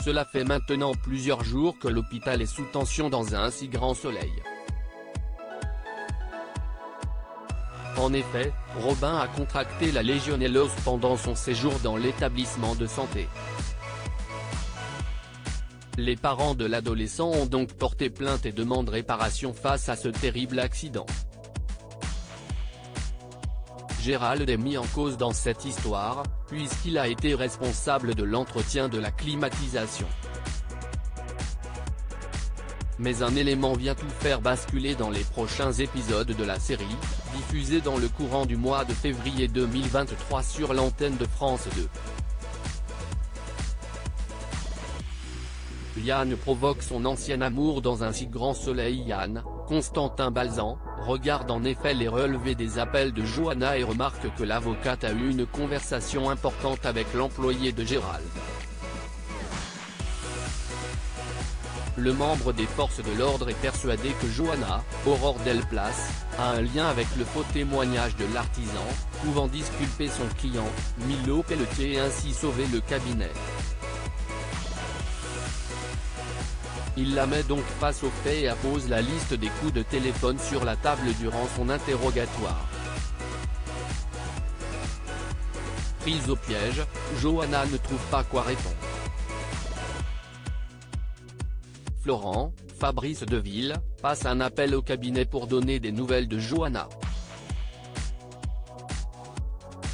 Cela fait maintenant plusieurs jours que l'hôpital est sous tension dans un si grand soleil. En effet, Robin a contracté la légionellose pendant son séjour dans l'établissement de santé. Les parents de l'adolescent ont donc porté plainte et demandent réparation face à ce terrible accident. Gérald est mis en cause dans cette histoire, puisqu'il a été responsable de l'entretien de la climatisation. Mais un élément vient tout faire basculer dans les prochains épisodes de la série, diffusée dans le courant du mois de février 2023 sur l'antenne de France 2. Liane provoque son ancien amour dans un si grand soleil. Yann, Constantin Balzan, regarde en effet les relevés des appels de Johanna et remarque que l'avocate a eu une conversation importante avec l'employé de Gérald. Le membre des forces de l'ordre est persuadé que Johanna, Aurore Delplace, a un lien avec le faux témoignage de l'artisan, pouvant disculper son client, Milo Pelletier, et ainsi sauver le cabinet. Il la met donc face aux faits et appose la liste des coups de téléphone sur la table durant son interrogatoire. Prise au piège, Johanna ne trouve pas quoi répondre. Florent, Fabrice Deville, passe un appel au cabinet pour donner des nouvelles de Johanna.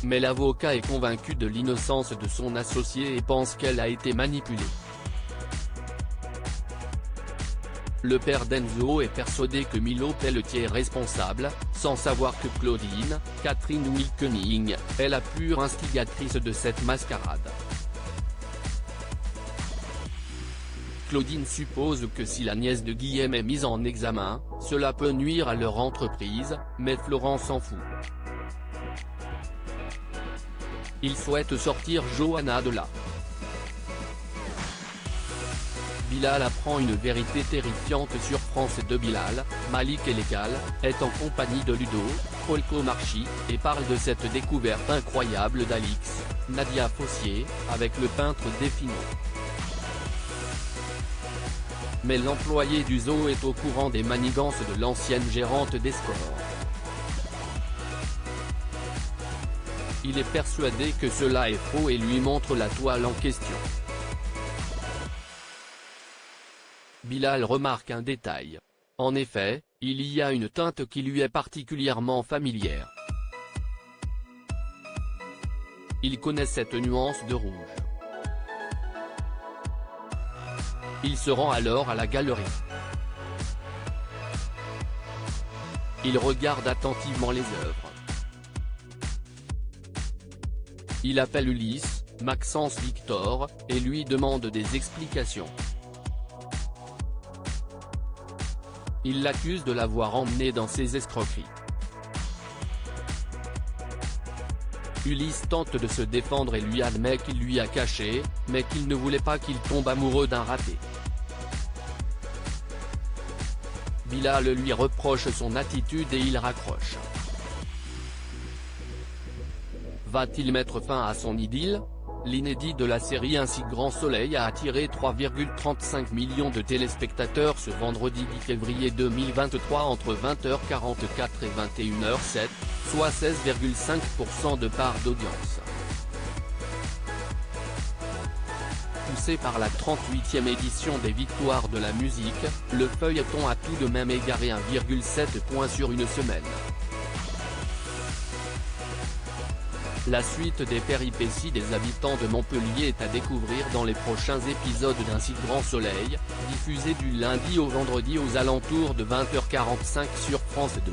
Mais l'avocat est convaincu de l'innocence de son associé et pense qu'elle a été manipulée. Le père d'Enzo est persuadé que Milo Pelletier est responsable, sans savoir que Claudine, Catherine Wilkening, est la pure instigatrice de cette mascarade. Claudine suppose que si la nièce de Guillaume est mise en examen, cela peut nuire à leur entreprise, mais Florent s'en fout. Il souhaite sortir Johanna de là. Bilal apprend une vérité terrifiante sur France 2. Bilal, Malik et Légal, est en compagnie de Ludo, Folco Marchi, et parle de cette découverte incroyable d'Alix, Nadia Fossier, avec le peintre Défino. Mais l'employé du zoo est au courant des manigances de l'ancienne gérante des scores. Il est persuadé que cela est faux et lui montre la toile en question. Bilal remarque un détail. En effet, il y a une teinte qui lui est particulièrement familière. Il connaît cette nuance de rouge. Il se rend alors à la galerie. Il regarde attentivement les œuvres. Il appelle Ulysse, Maxence Victor, et lui demande des explications. Il l'accuse de l'avoir emmené dans ses escroqueries. Ulysse tente de se défendre et lui admet qu'il lui a caché, mais qu'il ne voulait pas qu'il tombe amoureux d'un raté. Bilal lui reproche son attitude et il raccroche. Va-t-il mettre fin à son idylle? L'inédit de la série Un si grand soleil a attiré 3,35 millions de téléspectateurs ce vendredi 10 février 2023 entre 20h44 et 21h07, soit 16,5% de part d'audience. Poussé par la 38e édition des Victoires de la musique, le feuilleton a tout de même égaré 1,7 point sur une semaine. La suite des péripéties des habitants de Montpellier est à découvrir dans les prochains épisodes d'Un si grand soleil, diffusé du lundi au vendredi aux alentours de 20h45 sur France 2.